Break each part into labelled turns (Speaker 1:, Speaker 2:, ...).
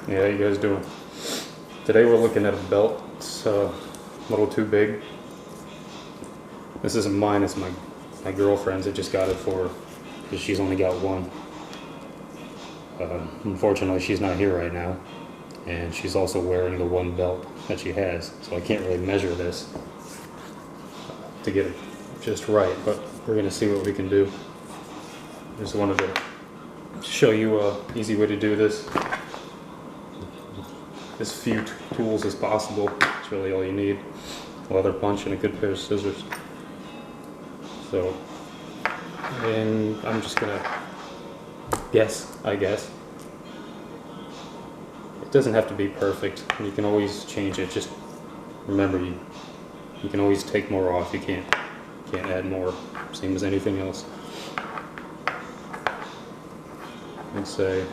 Speaker 1: Yeah, how you guys doing? Today we're looking at a belt. It's a little too big. This isn't mine, it's my girlfriend's. I just got it for her because she's only got one. Unfortunately, she's not here right now, and she's also wearing the one belt that she has, so I can't really measure this to get it just right, but we're going to see what we can do. Just wanted to show you an easy way to do this. As few tools as possible. It's really all you need. A leather punch and a good pair of scissors. So, and I'm just gonna guess, I guess. It doesn't have to be perfect. You can always change it. Just remember, you can always take more off. You can't add more. Same as anything else. I'd say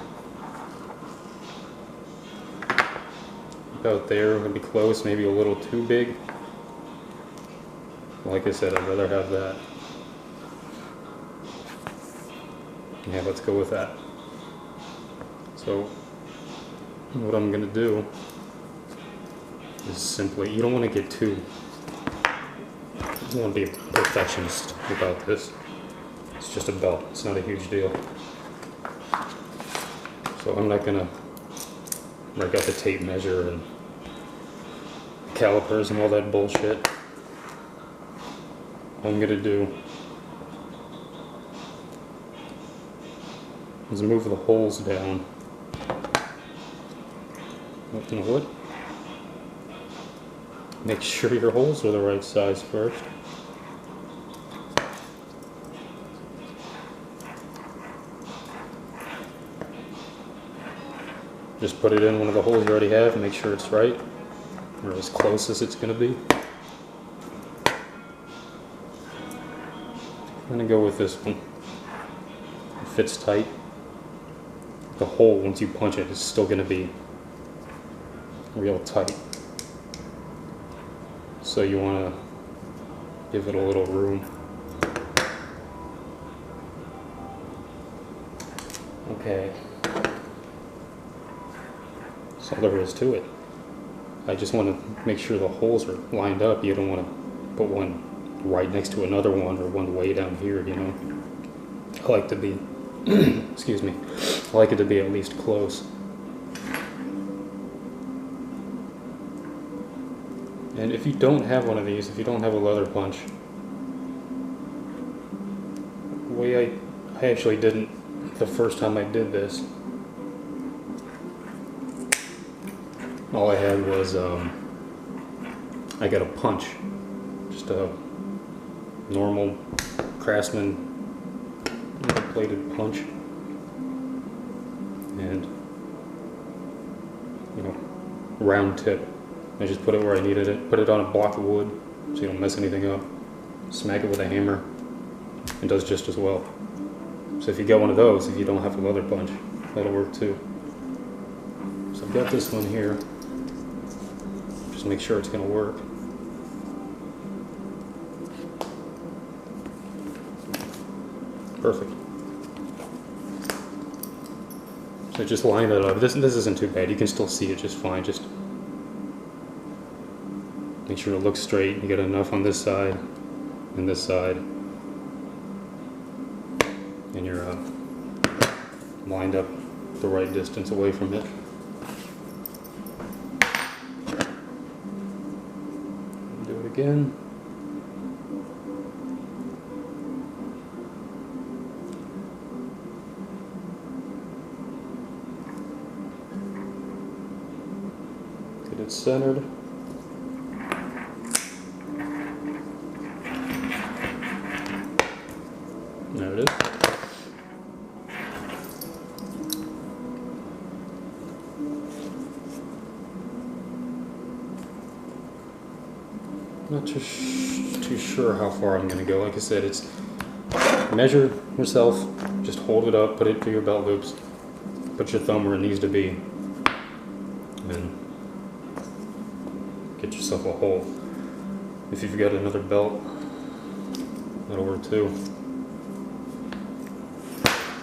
Speaker 1: about there would be close, maybe a little too big. Like I said, I'd rather have that. Yeah, let's go with that. So what I'm gonna do is simply, you don't want to get too, you don't want to be a perfectionist about this. It's just a belt, it's not a huge deal. So I'm not gonna break out the tape measure and calipers and all that bullshit. All I'm gonna do is move the holes down. Left in the wood. Make sure your holes are the right size first. Just put it in one of the holes you already have and make sure it's right, or as close as it's going to be. I'm going to go with this one. It fits tight. The hole, once you punch it, is still going to be real tight. So you want to give it a little room. Okay. That's all there is to it. I just want to make sure the holes are lined up. You don't want to put one right next to another one or one way down here, you know. I like to be, excuse me, I like it to be at least close. And if you don't have one of these, if you don't have a leather punch, the way I actually didn't the first time I did this, all I had was, I got a punch, just a normal Craftsman plated punch, and, you know, round tip. I just put it where I needed it, put it on a block of wood so you don't mess anything up, smack it with a hammer, it does just as well. So if you get one of those, if you don't have a leather punch, that'll work too. So I've got this one here. Just make sure it's going to work. Perfect. So just line it up. This isn't too bad. You can still see it just fine. Just make sure it looks straight. You get enough on this side and this side, and you're lined up the right distance away from it. Do it again. Get it centered. There it is. Not too sure how far I'm going to go. Like I said, it's measure yourself, just hold it up, put it through your belt loops, put your thumb where it needs to be, and get yourself a hole. If you've got another belt, that'll work too.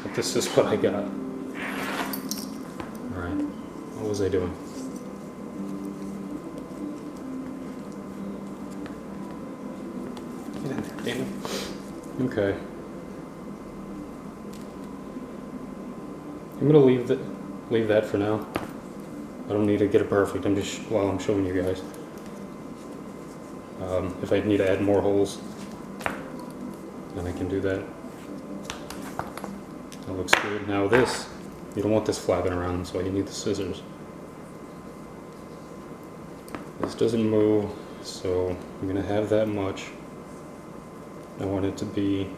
Speaker 1: But this is what I got. Alright, I'll was I doing? Get in there, damn it. Okay. I'm gonna leave that for now. I don't need to get it perfect. I'm showing you guys. If I need to add more holes, then I can do that. That looks good. Now this, you don't want this flapping around, so you need the scissors. This doesn't move, so I'm gonna have that much. I want it to be,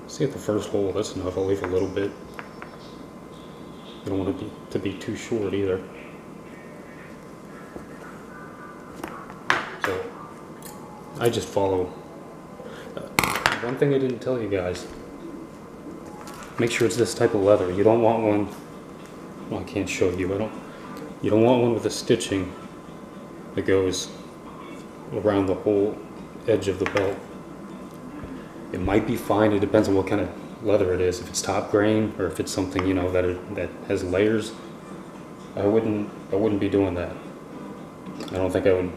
Speaker 1: see at the first hole, that's enough. I'll leave a little bit. You don't want it to be too short either. So I just follow. One thing I didn't tell you guys, make sure it's this type of leather. You don't want one, well, I can't show you, you don't want one with a stitching that goes around the whole edge of the belt. It might be fine, it depends on what kind of leather it is. If it's top grain or if it's something, you know, that has layers, I wouldn't be doing that. I don't think I would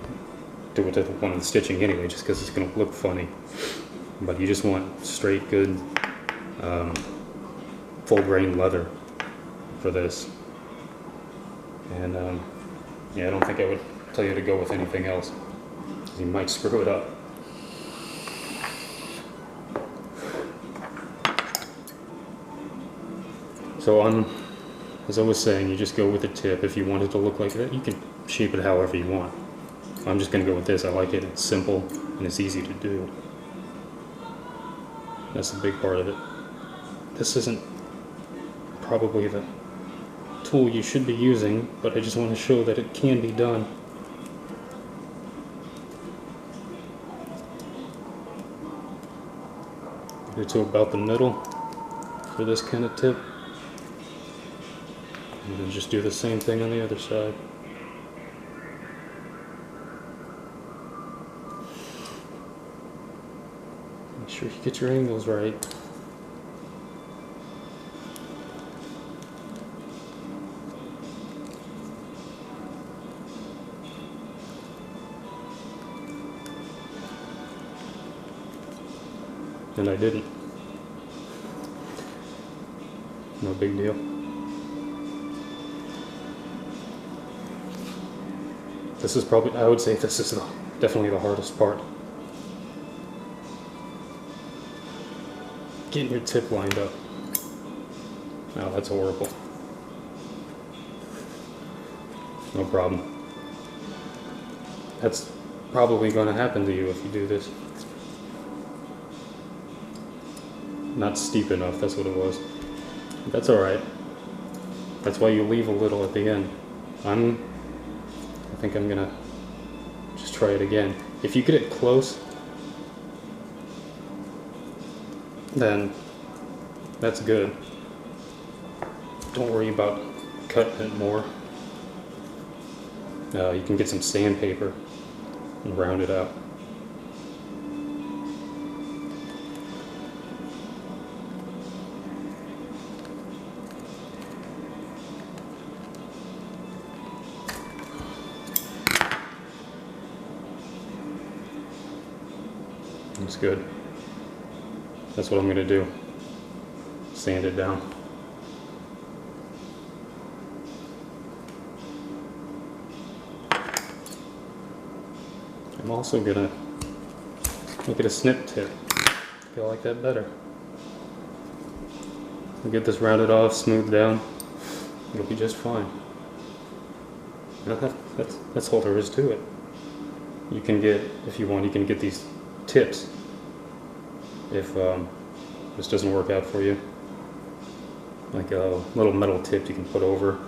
Speaker 1: do it to one of the stitching anyway, just because it's going to look funny. But you just want straight, good, full grain leather for this. And yeah, I don't think I would tell you to go with anything else. You might screw it up. So as I was saying, you just go with the tip. If you want it to look like that, you can shape it however you want. I'm just going to go with this. I like it. It's simple and it's easy to do. That's the big part of it. This isn't probably the tool you should be using, but I just want to show that it can be done. Get it to about the middle for this kind of tip. And then just do the same thing on the other side. Make sure you get your angles right. And I didn't. No big deal. This is probably, I would say this is definitely the hardest part. Getting your tip lined up. Now that's horrible. No problem. That's probably going to happen to you if you do this. Not steep enough, that's what it was. That's alright. That's why you leave a little at the end. I think I'm gonna just try it again. If you get it close, then that's good. Don't worry about cutting it more. You can get some sandpaper and round it out. Looks good. That's what I'm going to do. Sand it down. I'm also going to look at a snip tip. I feel like that better. I'll get this rounded off, smoothed down. It'll be just fine. That's all there is to it. You can get, if you want, you can get these tips if this doesn't work out for you, like a little metal tip you can put over.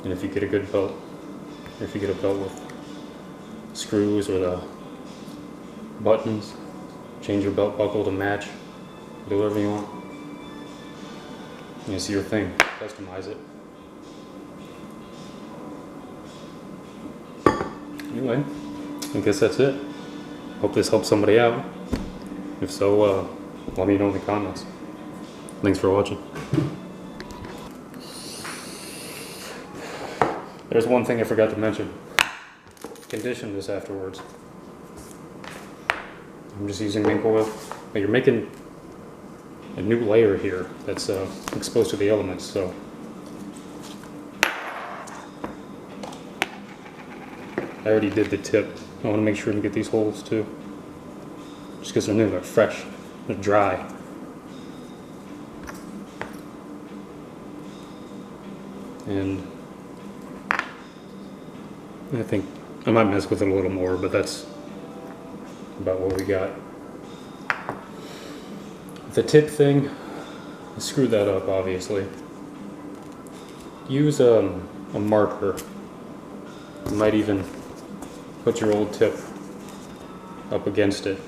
Speaker 1: And if you get a good belt, or if you get a belt with screws or the buttons, change your belt buckle to match, do whatever you want. It's your thing, customize it. Anyway, I guess that's it. Hope this helps somebody out. If so, let me know in the comments. Thanks for watching. There's one thing I forgot to mention. Condition this afterwards. I'm just using mink oil, but you're making a new layer here that's exposed to the elements, so I already did the tip. I want to make sure to get these holes too, just because they're new, they're fresh, they're dry. And I think I might mess with it a little more, but that's about what we got. The tip thing, I screwed that up obviously. Use a marker. You might even put your old tip up against it,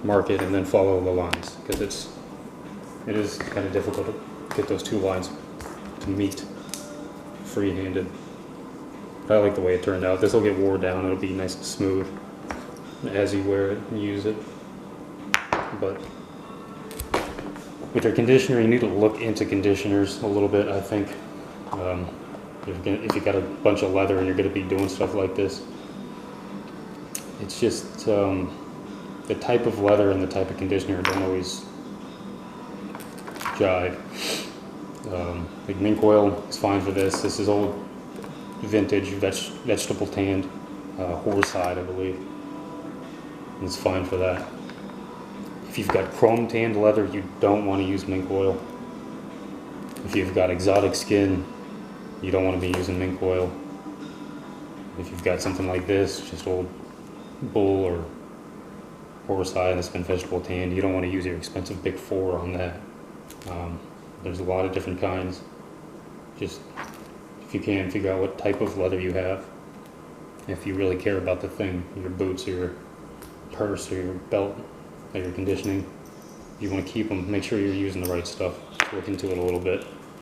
Speaker 1: mark it, and then follow the lines, because it is kind of difficult to get those two lines to meet free-handed. I like the way it turned out. This will get wore down, it'll be nice and smooth as you wear it and use it. But with your conditioner, you need to look into conditioners a little bit, I think. If you got a bunch of leather and you're going to be doing stuff like this, it's just the type of leather and the type of conditioner don't always jive. Like mink oil is fine for this. This is old vintage vegetable tanned horsehide, I believe. And it's fine for that. If you've got chrome tanned leather, you don't want to use mink oil. If you've got exotic skin, you don't want to be using mink oil. If you've got something like this, just old bull or horsehide that's been vegetable tanned, you don't want to use your expensive Big 4 on that. There's a lot of different kinds. Just, if you can, figure out what type of leather you have. If you really care about the thing, your boots or your purse or your belt that you're conditioning, you want to keep them, make sure you're using the right stuff. Look into it a little bit.